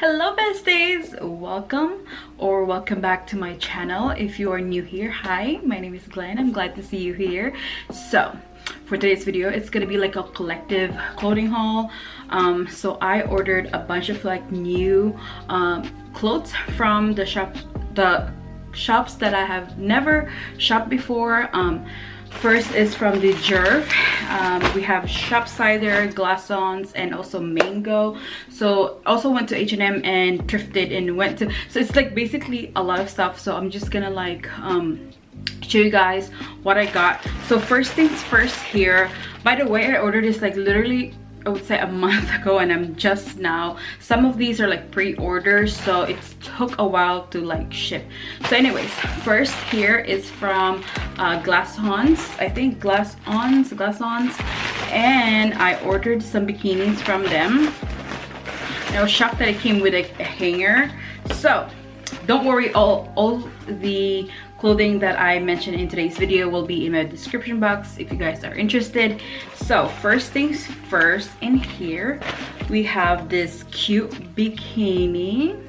Hello besties, welcome back to my channel. If you are new here, hi, my name is Glenn. I'm glad to see you here. So for today's video, it's gonna be like a collective clothing haul. So I ordered a bunch of like new clothes from the shops that I have never shopped before. First is from the Djerf. We have Cider, Glassons, and also Mango. So also went to H&M and thrifted and went to, so it's like basically a lot of stuff. So I'm just gonna like show you guys what I got. So first things first here. By the way, I ordered this like literally I would say a month ago, and I'm just now, some of these are like pre-orders, so it took a while to like ship. So anyways, first here is from Glassons, I think Glassons, and I ordered some bikinis from them. I was shocked that it came with a hanger. So don't worry, all the clothing that I mentioned in today's video will be in my description box if you guys are interested. So first things first, in here we have this cute bikini.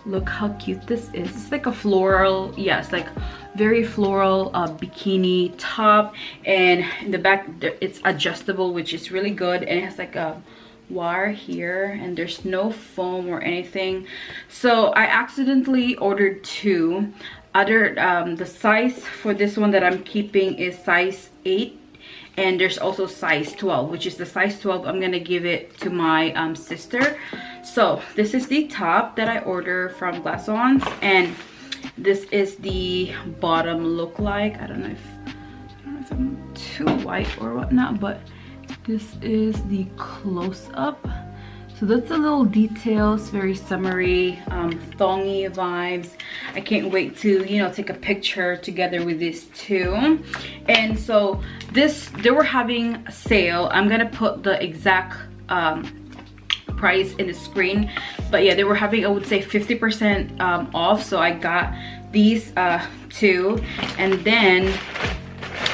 Look how cute this is. It's like a floral, yes, like very floral bikini top, and in the back it's adjustable, which is really good, and it has like a wire here, and there's no foam or anything. So I accidentally ordered two. The size for this one that I'm keeping is size 8, and there's also size 12, which is the size 12. I'm gonna give it to my sister. So this is the top that I ordered from Glassons, and this is the bottom look like. I don't know if I'm too white or whatnot, but this is the close-up. So that's the little details, very summery, thongy vibes. I can't wait to, you know, take a picture together with this too. And so they were having a sale. I'm gonna put the exact price in the screen, but yeah, they were having, I would say, 50% off. So I got these two, and then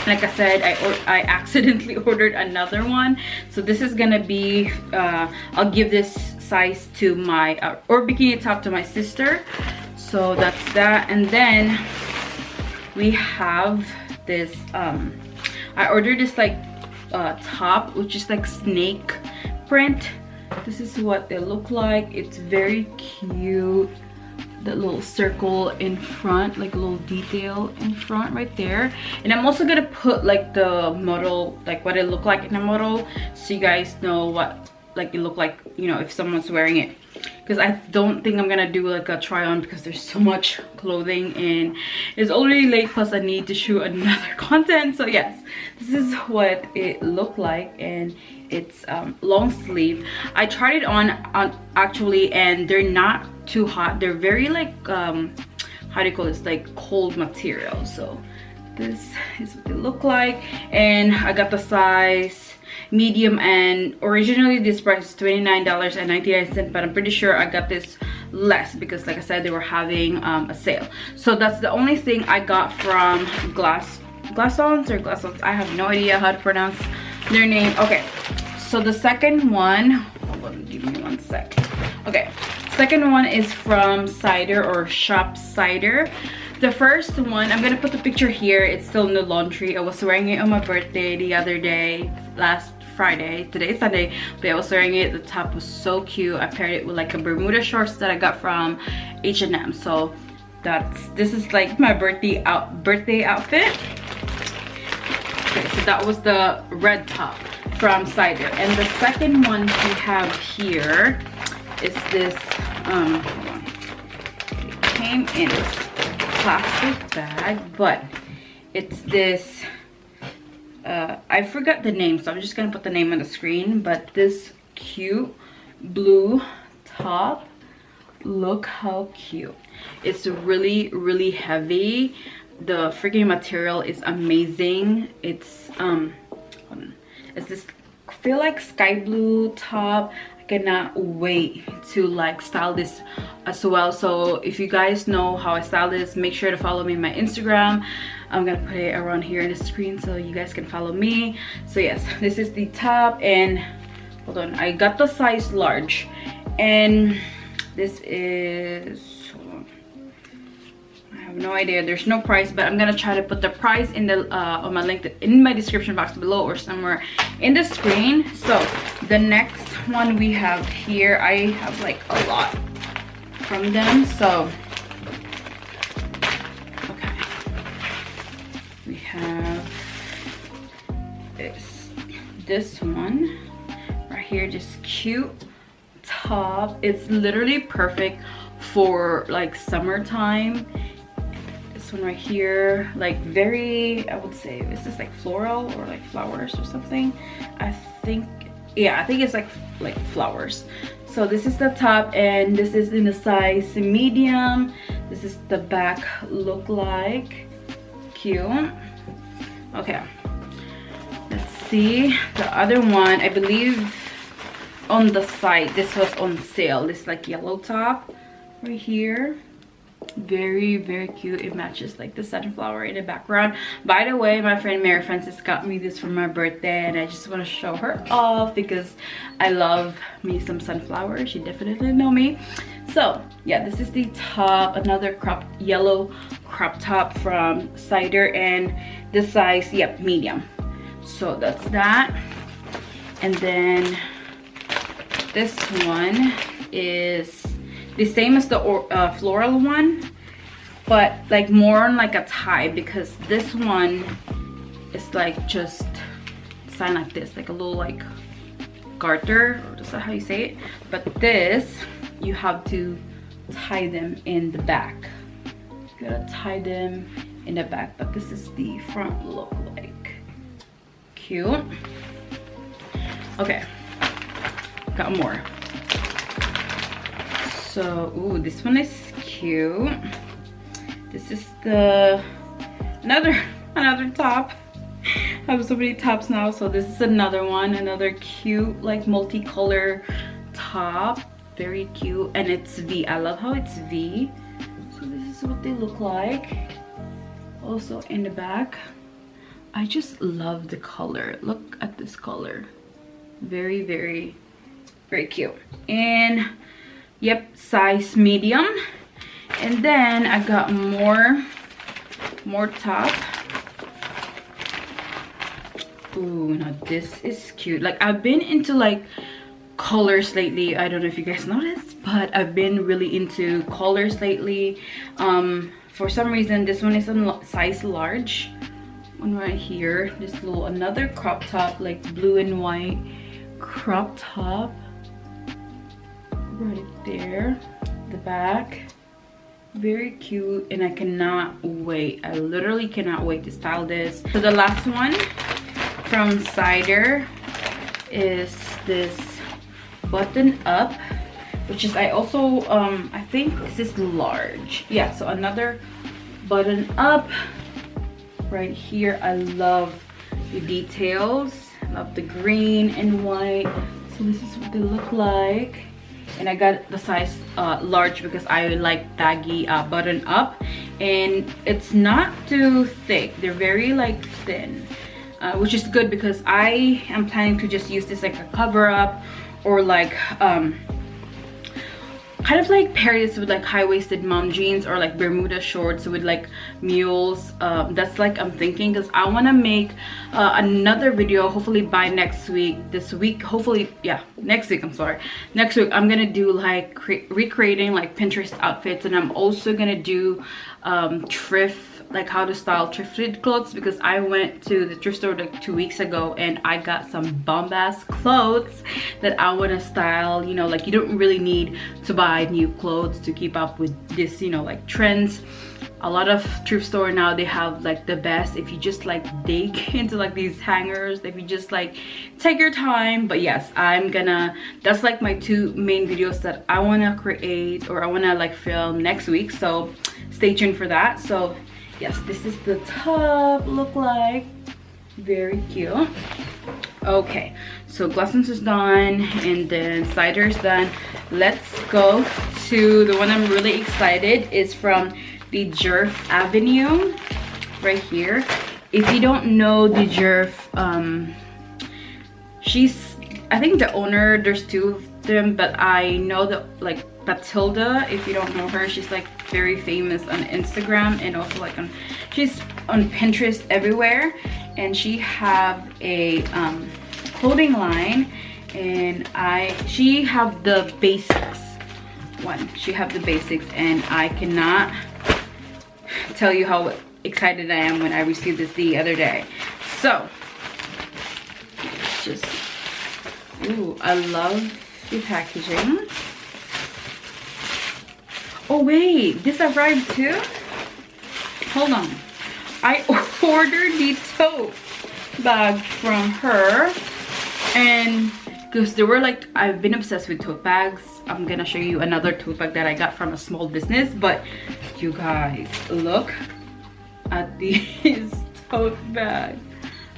like I said, I accidentally ordered another one. So this is gonna be I'll give this size to my or bikini top to my sister. So that's that. And then we have this I ordered this like top, which is like snake print. This is what they look like. It's very cute. The little circle in front, like a little detail in front right there. And I'm also gonna put like the model, like what it looked like in the model, so you guys know what like it looked like, you know, if someone's wearing it. Because I don't think I'm gonna do like a try on, because there's so much clothing and it's already late, plus I need to shoot another content. So yes, this is what it looked like, and it's long sleeve. I tried it on actually, and they're not too hot. They're very like how do you call this, like cold material. So this is what they look like, and I got the size medium, and originally this price is $29.99, but I'm pretty sure I got this less because, like I said, they were having a sale. So that's the only thing I got from Glassons or Glassons. I have no idea how to pronounce their name. Okay, so the second one, hold on, give me one sec. Okay, second one is from Cider or Shop Cider. The first one, I'm gonna put the picture here. It's still in the laundry. I was wearing it on my birthday the other day, last Friday. Today is Sunday, but I was wearing it. The top was so cute. I paired it with like a Bermuda shorts that I got from H&M. So this is like my birthday outfit. Okay, so that was the red top from Cider. And the second one we have here is this hold on. It came in this plastic bag, but it's this I forgot the name, so I'm just gonna put the name on the screen. But this cute blue top, look how cute. It's really heavy. The freaking material is amazing. It's this feel like sky blue top. I cannot wait to like style this as well. So if you guys know how I style this, make sure to follow me on my Instagram. I'm gonna put it around here in the screen so you guys can follow me. So yes, this is the top, and hold on, I got the size large, and This is, I have no idea, there's no price, but I'm gonna try to put the price in the on my link in my description box below or somewhere in the screen. So the next one we have here, I have like a lot from them. So okay, we have this one right here, just cute top. It's literally perfect for like summertime. This one right here, like very, I would say this is like floral or like flowers or something. I think, yeah, I think it's like flowers. So this is the top, and this is in the size medium. This is the back look like. Cute. Okay, let's see the other one. I believe on the side this was on sale. This like yellow top right here, very very cute. It matches like the sunflower in the background. By the way, my friend Mary Frances got me this for my birthday, and I just want to show her off because I love me some sunflower. She definitely know me. So yeah, this is the top, another yellow crop top from Cider, and the size, yep, medium. So that's that. And then this one is the same as the floral one, but like more on like a tie, because this one is like just designed like this, like a little like garter, or is that how you say it? But this, you have to tie them in the back. You gotta tie them in the back, but this is the front look like. Cute. Okay, got more. So, ooh, this one is cute. This is the another top. I have so many tops now. So this is another one, another cute like multicolor top. Very cute, and it's V. I love how it's V. So this is what they look like. Also in the back, I just love the color. Look at this color. Very very very cute. And yep, size medium. And then I got more top. Ooh, now this is cute. Like, I've been into like colors lately. I don't know if you guys noticed, but I've been really into colors lately. For some reason this one is a size large. One right here, this little another crop top, like blue and white crop top right there. The back, very cute, and I cannot wait. I literally cannot wait to style this. So the last one from Cider is this button up, which is, I also I think this is large. Yeah, so another button up right here. I love the details. I love the green and white. So this is what they look like. And I got the size large because I like baggy button up, and it's not too thick. They're very like thin, which is good because I am planning to just use this like a cover up, or like kind of like pair this with like high-waisted mom jeans, or like Bermuda shorts with like mules. That's like I'm thinking, because I want to make another video hopefully by next week. This week, hopefully, yeah, next week, I'm sorry, next week I'm gonna do like recreating like Pinterest outfits, and I'm also gonna do thrift, like how to style thrifted clothes, because I went to the thrift store like 2 weeks ago and I got some bomb-ass clothes that I want to style. You know, like you don't really need to buy new clothes to keep up with this, you know, like trends. A lot of thrift store now, they have like the best if you just like dig into like these hangers, if you just like take your time. But yes, I'm gonna, that's like my 2 main videos that I want to create, or I want to like film next week, so stay tuned for that. So yes, this is the top look like. Very cute. Okay, so Glassons is done, and then Cider is done. Let's go to the one I'm really excited, is from the Djerf Avenue right here. If you don't know the Djerf, she's, I think the owner, there's 2 them, but I know that like Matilda, if you don't know her, she's like very famous on Instagram and also like she's on Pinterest everywhere, and she have a clothing line, and she have the basics one. She have the basics, and I cannot tell you how excited I am when I received this the other day. So just, ooh, I love the packaging. Oh wait, this arrived too? Hold on. I ordered the tote bag from her, and because they were like, I've been obsessed with tote bags. I'm gonna show you another tote bag that I got from a small business, but you guys, look at these tote bags.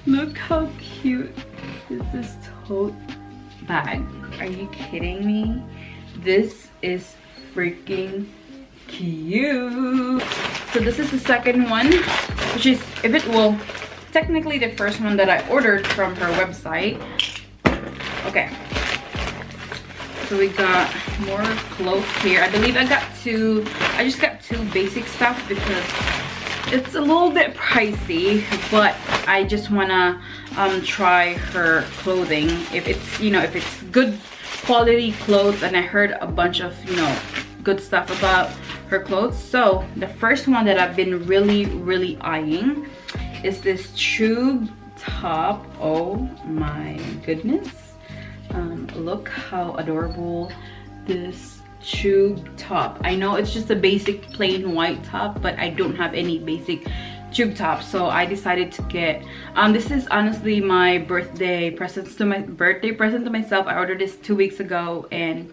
Look how cute is this tote bag. Are you kidding me? This is freaking cute. So this is the second one, which is, if it will, technically the first one that I ordered from her website. Okay, so we got more clothes here. I believe I just got two basic stuff because it's a little bit pricey, but I just wanna try her clothing, if it's, you know, if it's good quality clothes, and I heard a bunch of, you know, good stuff about her clothes. So the first one that I've been really eyeing is this tube top. Oh my goodness, look how adorable this tube top. I know it's just a basic plain white top, but I don't have any basic tube top, so I decided to get this is honestly my birthday present to myself. I ordered this 2 weeks ago, and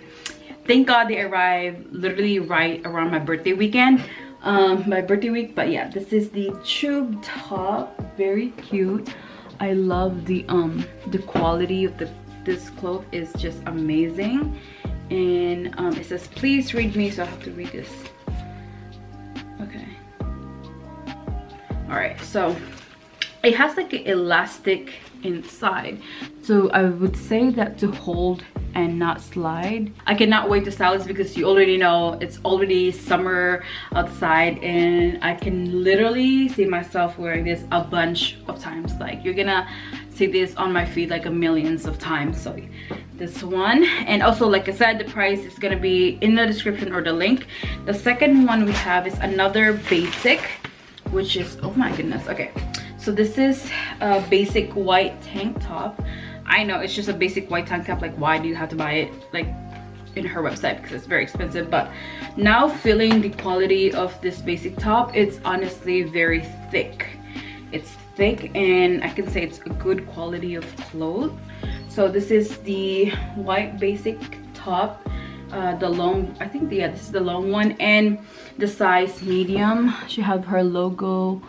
thank God they arrived literally right around my birthday weekend, my birthday week. But yeah, this is the tube top, very cute. I love the quality of this cloth is just amazing. And it says please read me, so I have to read this. Okay, all right, so it has like an elastic inside, so I would say that to hold and not slide. I cannot wait to style this because you already know it's already summer outside, and I can literally see myself wearing this a bunch of times. Like, you're gonna see this on my feed like a millions of times. So this one, and also like I said, the price is gonna be in the description or the link. The second one we have is another basic, which is, oh my goodness, okay, so this is a basic white tank top. I know it's just a basic white tank top, like why do you have to buy it like in her website, because it's very expensive. But now feeling the quality of this basic top, it's honestly very thick. It's thick, and I can say it's a good quality of clothes. So this is the white basic top, the long, I think, yeah, this is the long one, and the size medium. She have her logo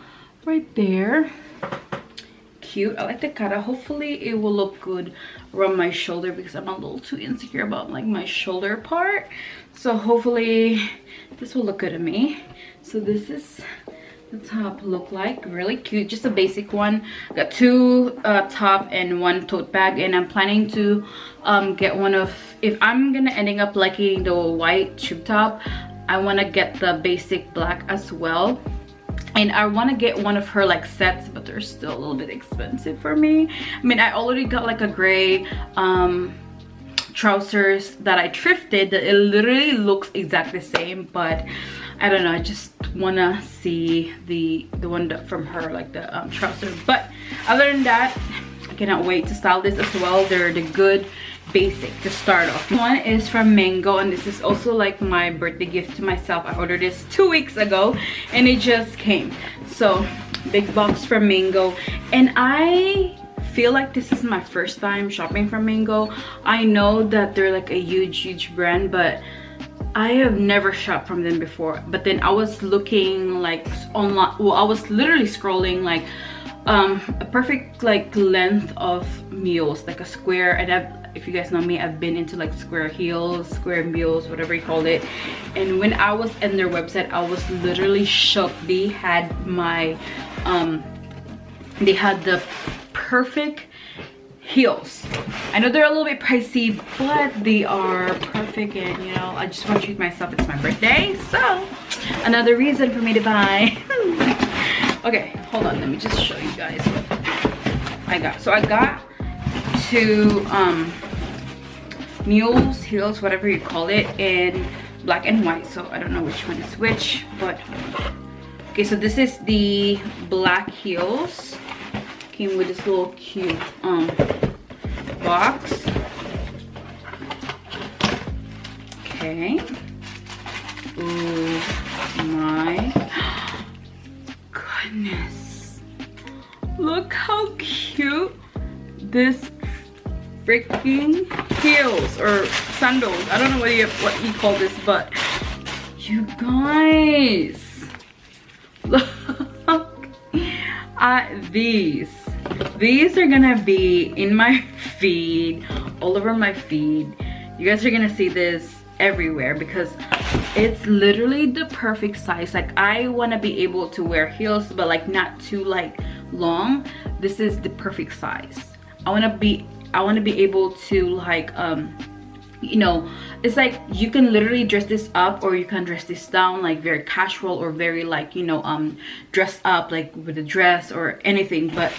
right there. Cute. I like the cara. Hopefully it will look good around my shoulder, because I'm a little too insecure about like my shoulder part. So hopefully this will look good on me. So this is the top look like, really cute, just a basic one. Got two top and one tote bag, and I'm planning to get one of, if I'm gonna ending up liking the white tube top, I want to get the basic black as well. And I want to get one of her like sets, but they're still a little bit expensive for me. I mean, I already got like a gray trousers that I thrifted that it literally looks exactly the same, but I don't know, I just want to see the one that from her, like the trousers. But other than that, I cannot wait to style this as well. They're the good basic to start off. One is from Mango, and this is also like my birthday gift to myself. I ordered this 2 weeks ago and it just came. So big box from Mango, and I feel like this is my first time shopping from Mango. I know that they're like a huge brand, but I have never shopped from them before. But then I was looking like online, well, I was literally scrolling like a perfect like length of mules, like a square. And if you guys know me, I've been into like square heels, square mules, whatever you call it. And when I was in their website, I was literally shocked. They had my they had the perfect heels. I know they're a little bit pricey, but they are perfect, and you know, I just want to treat myself. It's my birthday, so another reason for me to buy. Okay, hold on, let me just show you guys what I got. So I got two mules heels, whatever you call it, in black and white, so I don't know which one is which, but okay. So this is the black heels, came with this little cute box. Okay. Oh my goodness, look how cute this freaking heels or sandals, I don't know what you call this, but you guys, look at these are gonna be in my feed, all over my feed. You guys are gonna see this everywhere because it's literally the perfect size. Like, I want to be able to wear heels, but like not too like long. This is the perfect size. I want to be able to like you know, it's like you can literally dress this up or you can dress this down, like very casual or very like, you know, dress up like with a dress or anything. But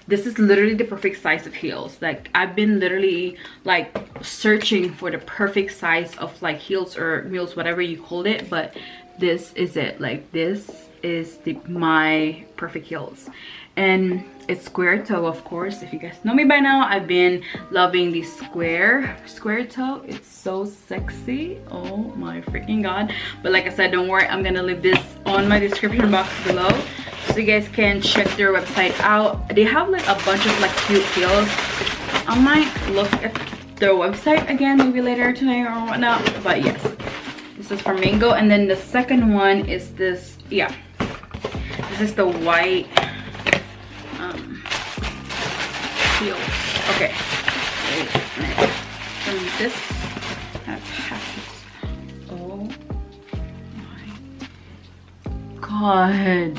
this is literally the perfect size of heels. Like, I've been literally like searching for the perfect size of like heels or mules, whatever you call it, but this is it. Like, this is my perfect heels, and it's square toe, of course. If you guys know me by now, I've been loving the square toe. It's so sexy, oh my freaking god. But like I said, don't worry, I'm gonna leave this on my description box below so you guys can check their website out. They have like a bunch of like cute heels. I might look at their website again maybe later today or whatnot, but yes, this is from Mango. And then the second one is this, yeah, this is the white heels. Okay, wait a minute. From this patches. Oh my god,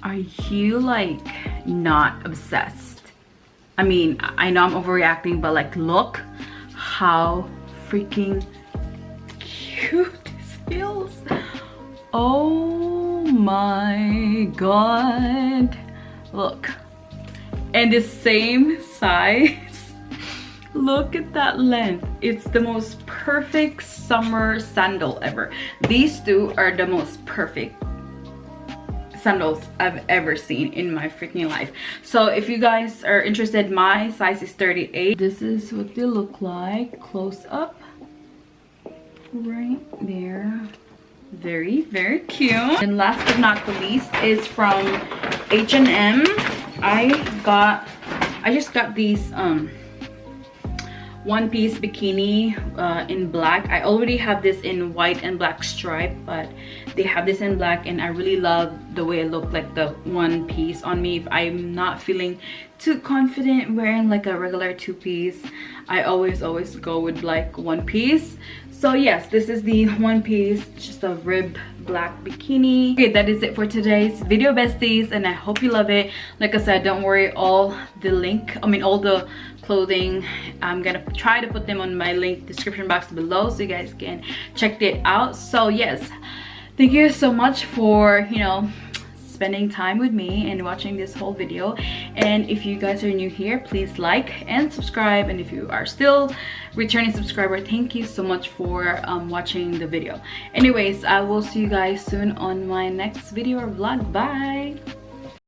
are you like not obsessed? I mean, I know I'm overreacting, but like, look how freaking cute this feels. Oh my god, look. And the same size. Look at that length. It's the most perfect summer sandal ever. These two are the most perfect sandals I've ever seen in my freaking life. So if you guys are interested, my size is 38. This is what they look like close up right there. Very, very cute. And last but not the least is from H&M. I just got these one-piece bikini in black. I already have this in white and black stripe, but they have this in black, and I really love the way it looked like the one piece on me. If I'm not feeling too confident wearing like a regular two-piece, I always go with like one piece. So yes, this is the one piece, just a ribbed black bikini. Okay, that is it for today's video, besties, and I hope you love it. Like I said, don't worry, all the clothing, I'm gonna try to put them on my link description box below so you guys can check it out. So yes, thank you so much for, you know, spending time with me and watching this whole video. And if you guys are new here, please like and subscribe, and if you are still returning subscriber, thank you so much for watching the video. Anyways, I will see you guys soon on my next video or vlog. Bye.